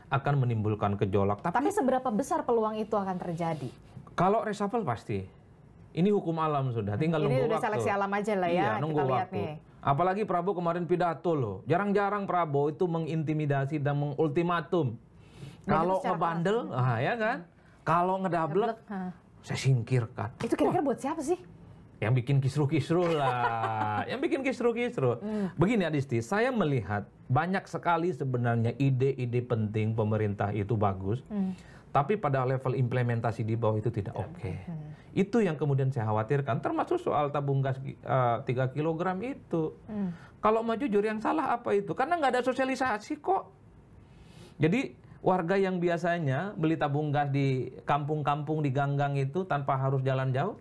akan menimbulkan gejolak. Tapi seberapa besar peluang itu akan terjadi? Kalau reshuffle pasti. Ini hukum alam sudah, tinggal nunggu waktu. Ini udah seleksi alam aja lah ya, iya, nunggu kita lihat waktu. nih. Apalagi Prabowo kemarin pidato loh. Jarang-jarang Prabowo itu mengintimidasi dan mengultimatum. Kalau ngebandel, ya kan? Kalau ngedablek, saya singkirkan. Itu kira-kira buat siapa sih? Yang bikin kisruh-kisruh lah. Yang bikin kisruh-kisruh. Begini Adisti, saya melihat banyak sekali sebenarnya ide-ide penting pemerintah itu bagus. Tapi pada level implementasi di bawah itu tidak oke. Itu yang kemudian saya khawatirkan. Termasuk soal tabung gas 3 kg itu. Kalau mau jujur yang salah apa itu? Karena nggak ada sosialisasi kok. Jadi warga yang biasanya beli tabung gas di kampung-kampung, di gang-gang itu tanpa harus jalan jauh,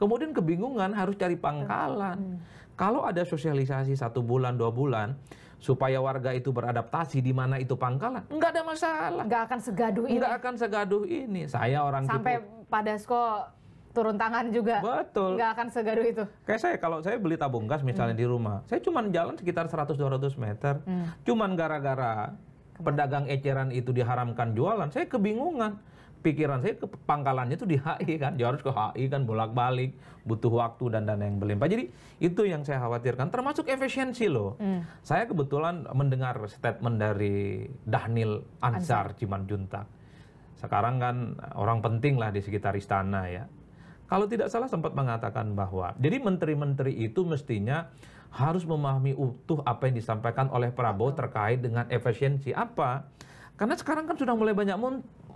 kemudian kebingungan harus cari pangkalan. Kalau ada sosialisasi 1 bulan, 2 bulan, supaya warga itu beradaptasi di mana itu pangkalan, nggak ada masalah. Nggak akan segaduh ini. Nggak akan segaduh ini. Saya orang sampai Pak Dasko turun tangan juga. Betul. Nggak akan segaduh itu. Kayak saya, kalau saya beli tabung gas misalnya di rumah, saya cuma jalan sekitar 100-200 meter. Cuman gara-gara pedagang eceran itu diharamkan jualan, saya kebingungan. Pikiran saya ke pangkalannya itu di HI kan, dia harus ke HI kan, bolak-balik, butuh waktu dan dana yang berlimpah. Jadi itu yang saya khawatirkan, termasuk efisiensi loh. Saya kebetulan mendengar statement dari Dhanil Ansar Simanjuntak. Sekarang kan orang penting lah di sekitar istana ya. Kalau tidak salah sempat mengatakan bahwa, jadi menteri-menteri itu mestinya harus memahami utuh apa yang disampaikan oleh Prabowo terkait dengan efisiensi. Apa? Karena sekarang kan sudah mulai banyak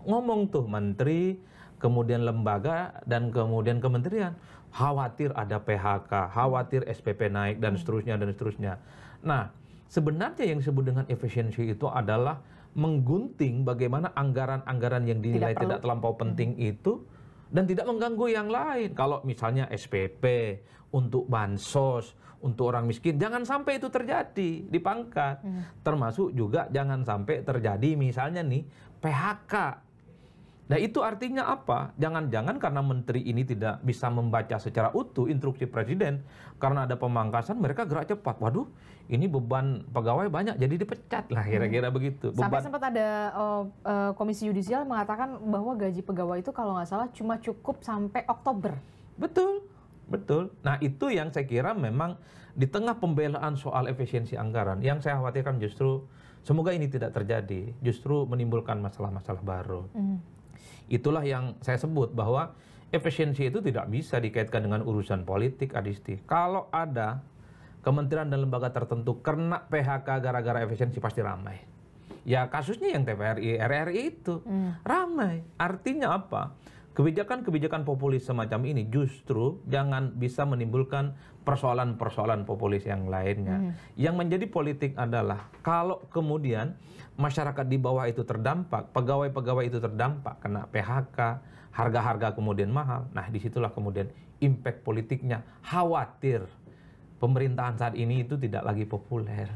ngomong tuh menteri, kemudian lembaga, dan kemudian kementerian. Khawatir ada PHK, khawatir SPP naik, dan seterusnya, dan seterusnya. Nah, sebenarnya yang disebut dengan efisiensi itu adalah menggunting bagaimana anggaran-anggaran yang dinilai tidak terlampau penting itu, dan tidak mengganggu yang lain. Kalau misalnya SPP, untuk bansos, untuk orang miskin, jangan sampai itu terjadi, dipangkat. Termasuk juga jangan sampai terjadi misalnya nih, PHK. Nah itu artinya apa? Jangan-jangan karena menteri ini tidak bisa membaca secara utuh instruksi presiden, karena ada pemangkasan mereka gerak cepat. Waduh, ini beban pegawai banyak, jadi dipecat lah kira-kira begitu. Sampai sempat ada Komisi Yudisial mengatakan bahwa gaji pegawai itu kalau nggak salah cuma cukup sampai Oktober. Betul, betul. Nah itu yang saya kira memang di tengah pembelaan soal efisiensi anggaran, yang saya khawatirkan justru semoga ini tidak terjadi, justru menimbulkan masalah-masalah baru. Itulah yang saya sebut bahwa efisiensi itu tidak bisa dikaitkan dengan urusan politik, Adisti. Kalau ada kementerian dan lembaga tertentu kena PHK gara-gara efisiensi, pasti ramai. Ya kasusnya yang TVRI, RRI itu ramai. Artinya apa? Kebijakan-kebijakan populis semacam ini justru jangan bisa menimbulkan persoalan-persoalan populis yang lainnya. Yang menjadi politik adalah kalau kemudian masyarakat di bawah itu terdampak, pegawai-pegawai itu terdampak, kena PHK, harga-harga kemudian mahal. Nah disitulah kemudian impact politiknya. Khawatir pemerintahan saat ini itu tidak lagi populer.